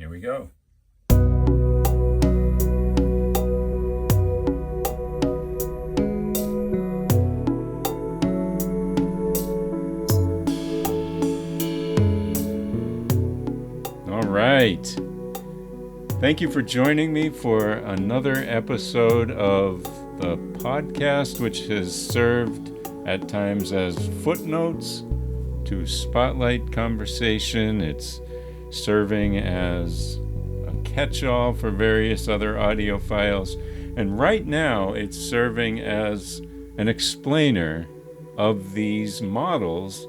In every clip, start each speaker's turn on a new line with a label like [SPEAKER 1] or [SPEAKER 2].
[SPEAKER 1] Here we go. All right. Thank you for joining me for another episode of the podcast, which has served at times as footnotes to spotlight conversation. It's serving as a catch-all for various other audio files. And right now, it's serving as an explainer of these models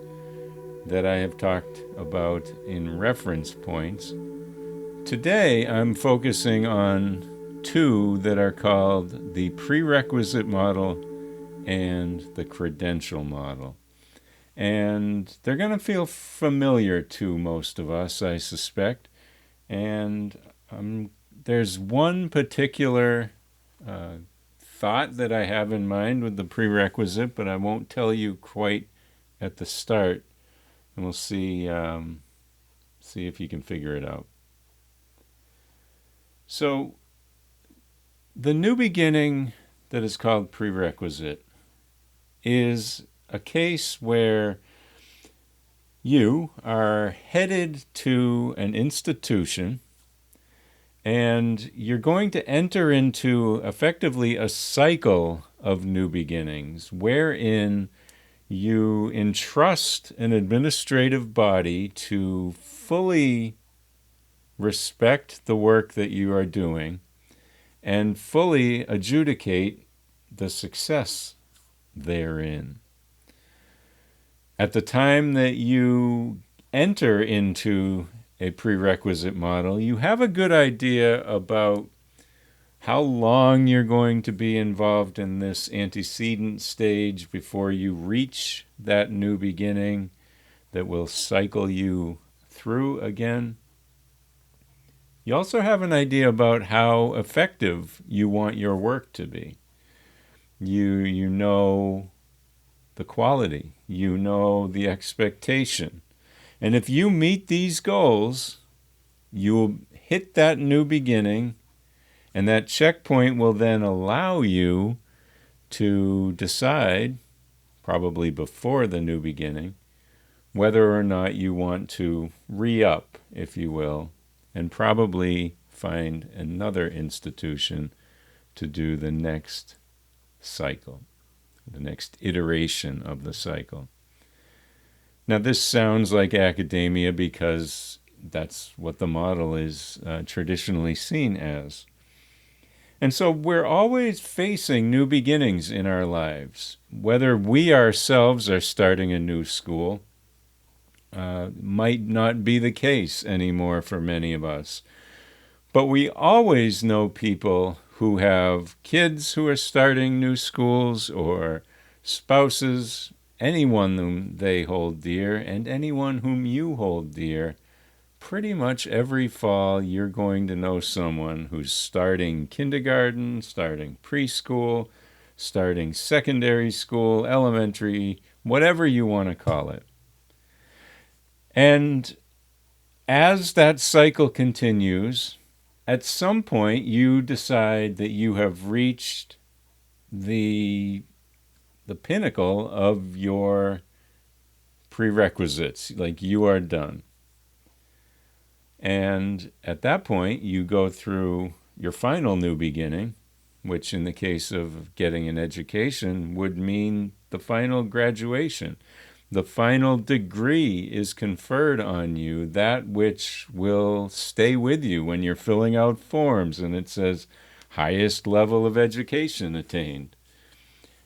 [SPEAKER 1] that I have talked about in reference points. Today, I'm focusing on two that are called the Prerequisite model and the Credential model. And they're going to feel familiar to most of us, I suspect. And there's one particular thought that I have in mind with the prerequisite, but I won't tell you quite at the start. And we'll see if you can figure it out. So, the new beginning that is called prerequisite is a case where you are headed to an institution and you're going to enter into effectively a cycle of new beginnings wherein you entrust an administrative body to fully respect the work that you are doing and fully adjudicate the success therein. At the time that you enter into a prerequisite model, you have a good idea about how long you're going to be involved in this antecedent stage before you reach that new beginning that will cycle you through again. You also have an idea about how effective you want your work to be. You know the quality, you know the expectation. And if you meet these goals, you will hit that new beginning, and that checkpoint will then allow you to decide, probably before the new beginning, whether or not you want to re-up, if you will, and probably find another institution to do the next cycle, the next iteration of the cycle. Now, this sounds like academia because that's what the model is traditionally seen as. And so we're always facing new beginnings in our lives. Whether we ourselves are starting a new school might not be the case anymore for many of us. But we always know people who have kids who are starting new schools, or spouses, anyone whom they hold dear, and anyone whom you hold dear. Pretty much every fall, you're going to know someone who's starting kindergarten, starting preschool, starting secondary school, elementary, whatever you want to call it. And as that cycle continues, at some point you decide that you have reached the pinnacle of your prerequisites, like you are done. And at that point, you go through your final new beginning, which in the case of getting an education would mean the final graduation. The final degree is conferred on you, that which will stay with you when you're filling out forms and it says highest level of education attained.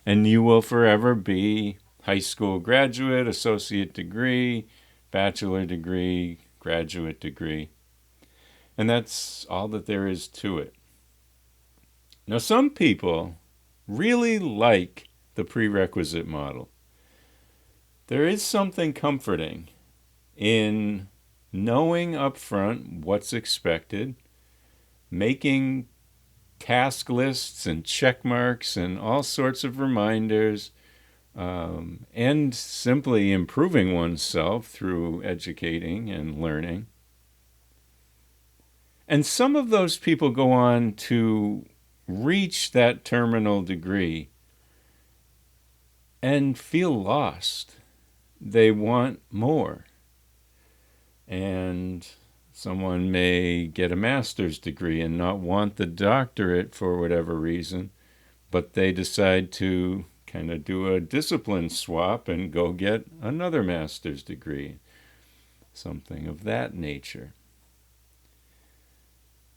[SPEAKER 1] And you will forever be high school graduate, associate degree, bachelor degree, graduate degree. And that's all that there is to it. Now, some people really like the prerequisite model. There is something comforting in knowing up front what's expected, making task lists and check marks and all sorts of reminders, and simply improving oneself through educating and learning. And some of those people go on to reach that terminal degree and feel lost. They want more. And someone may get a master's degree and not want the doctorate for whatever reason, but they decide to kind of do a discipline swap and go get another master's degree, something of that nature.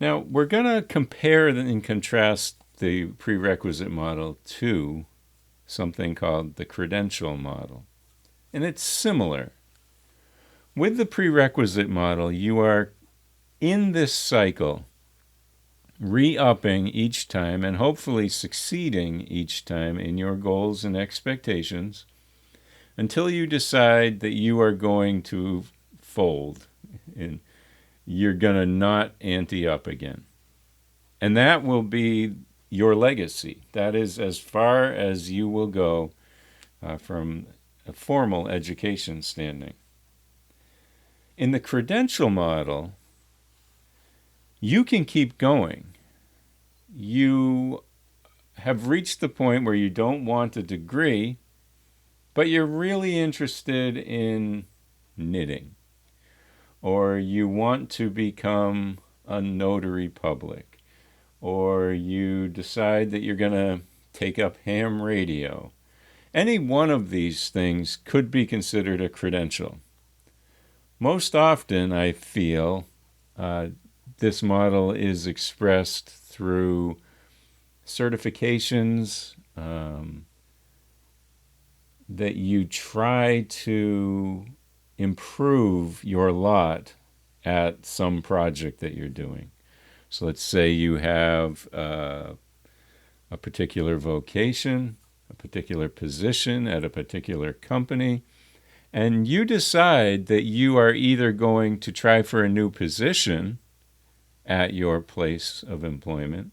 [SPEAKER 1] Now, we're going to compare and contrast the prerequisite model to something called the credential model. And it's similar. With the prerequisite model, you are in this cycle, re-upping each time and hopefully succeeding each time in your goals and expectations until you decide that you are going to fold and you're going to not ante up again. And that will be your legacy. That is as far as you will go from a formal education standing. In the credential model, you can keep going. You have reached the point where you don't want a degree, but you're really interested in knitting, or you want to become a notary public, or you decide that you're going to take up ham radio. Any one of these things could be considered a credential. Most often, I feel, this model is expressed through certifications that you try to improve your lot at some project that you're doing. So let's say you have a particular vocation, a particular position at a particular company, and you decide that you are either going to try for a new position at your place of employment,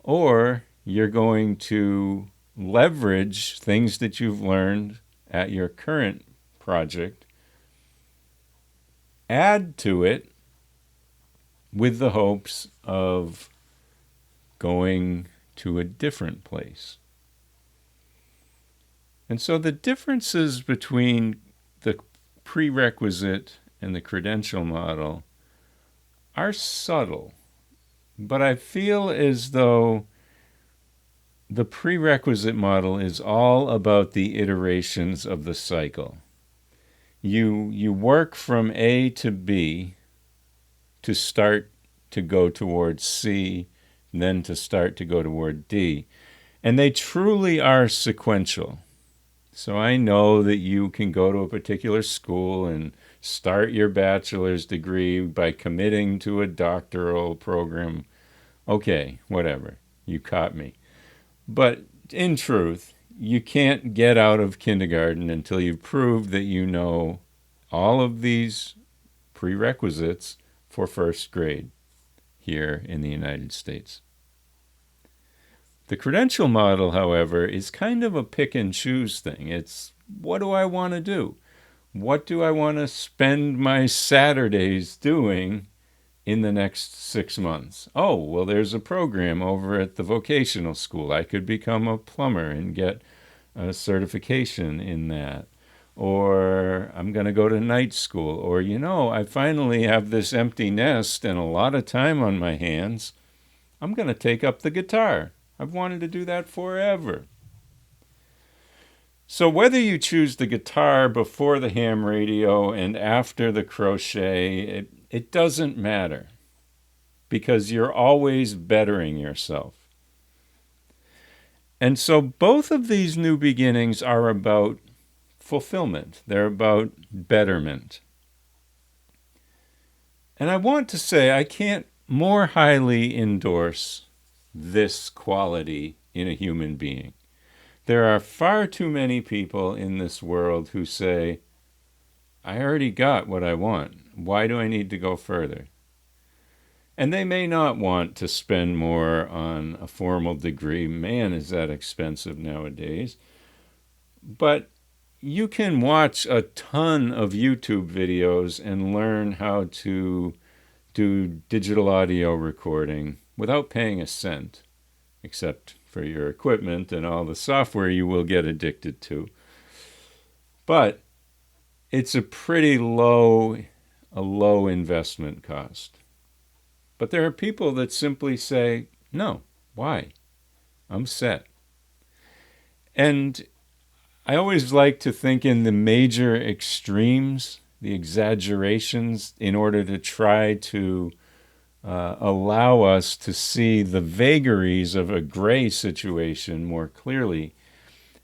[SPEAKER 1] or you're going to leverage things that you've learned at your current project, add to it with the hopes of going to a different place. And so the differences between the prerequisite and the credential model are subtle, but I feel as though the prerequisite model is all about the iterations of the cycle. You work from A to B to start to go towards C, then to start to go toward D. And they truly are sequential. So I know that you can go to a particular school and start your bachelor's degree by committing to a doctoral program. Okay, whatever. You caught me. But in truth, you can't get out of kindergarten until you've proved that you know all of these prerequisites for first grade here in the United States. The credential model, however, is kind of a pick and choose thing. It's, what do I want to do? What do I want to spend my Saturdays doing in the next 6 months? Oh, well, there's a program over at the vocational school. I could become a plumber and get a certification in that. Or I'm going to go to night school. Or, I finally have this empty nest and a lot of time on my hands. I'm going to take up the guitar. I've wanted to do that forever. So whether you choose the guitar before the ham radio and after the crochet, it doesn't matter, because you're always bettering yourself. And so both of these new beginnings are about fulfillment. They're about betterment. And I want to say I can't more highly endorse this quality in a human being. There are far too many people in this world who say, I already got what I want. Why do I need to go further? And they may not want to spend more on a formal degree. Man, is that expensive nowadays. But you can watch a ton of YouTube videos and learn how to do digital audio recording without paying a cent, except for your equipment and all the software you will get addicted to. But it's a pretty low investment cost. But there are people that simply say, no, why? I'm set. And I always like to think in the major extremes, the exaggerations, in order to try to allow us to see the vagaries of a gray situation more clearly.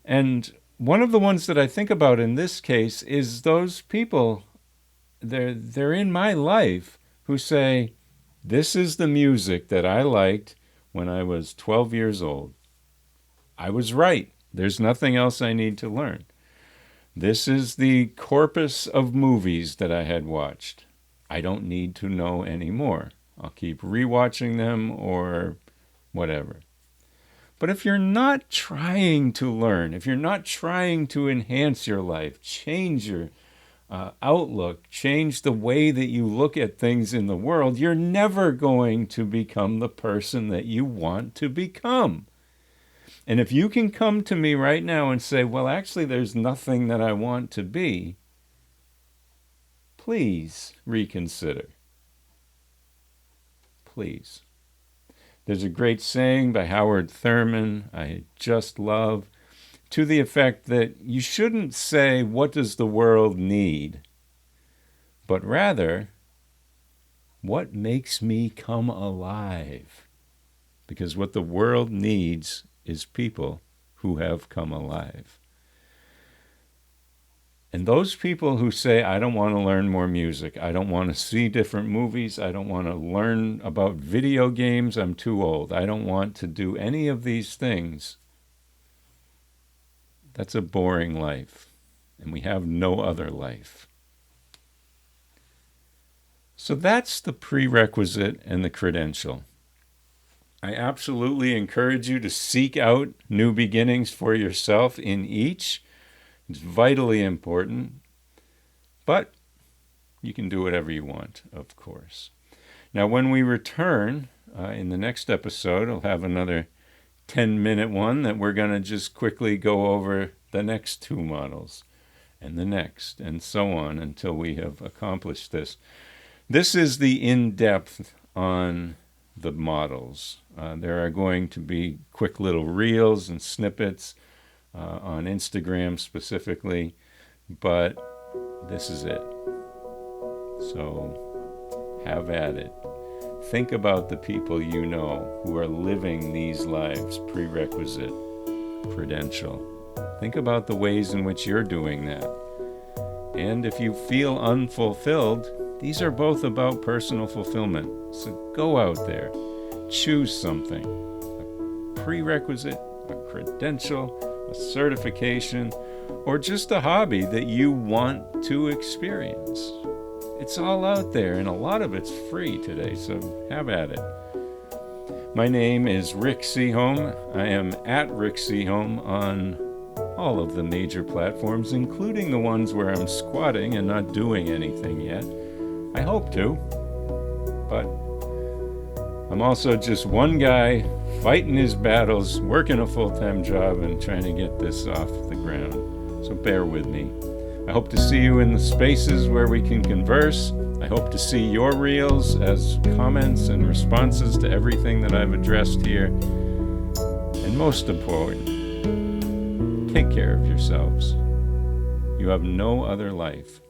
[SPEAKER 1] And one of the ones that I think about in this case is those people, they're in my life, who say, this is the music that I liked when I was 12 years old. I was right. There's nothing else I need to learn. This is the corpus of movies that I had watched. I don't need to know any more. I'll keep rewatching them or whatever. But if you're not trying to learn, if you're not trying to enhance your life, change your outlook, change the way that you look at things in the world, you're never going to become the person that you want to become. And if you can come to me right now and say, well, actually, there's nothing that I want to be, please reconsider. Please. There's a great saying by Howard Thurman I just love, to the effect that you shouldn't say, what does the world need? But rather, what makes me come alive? Because what the world needs is people who have come alive. And those people who say, I don't want to learn more music, I don't want to see different movies, I don't want to learn about video games, I'm too old, I don't want to do any of these things, that's a boring life, and we have no other life. So that's the prerequisite and the credential. I absolutely encourage you to seek out new beginnings for yourself in each. It's vitally important, but you can do whatever you want, of course. Now, when we return in the next episode, I'll have another 10-minute one that we're going to just quickly go over the next two models and the next, and so on until we have accomplished this. This is the in-depth on the models. There are going to be quick little reels and snippets on Instagram specifically, but this is it. So have at it. Think about the people you know who are living these lives, prerequisite, credential. Think about the ways in which you're doing that. And if you feel unfulfilled, these are both about personal fulfillment. So go out there, choose something, a prerequisite, a credential, a certification, or just a hobby that you want to experience. It's all out there, and a lot of it's free today, so have at it. My name is Rick Seaholm. I am at Rick Seaholm on all of the major platforms, including the ones where I'm squatting and not doing anything yet. I hope to, but I'm also just one guy fighting his battles, working a full-time job, and trying to get this off the ground. So bear with me. I hope to see you in the spaces where we can converse. I hope to see your reels as comments and responses to everything that I've addressed here. And most important, take care of yourselves. You have no other life.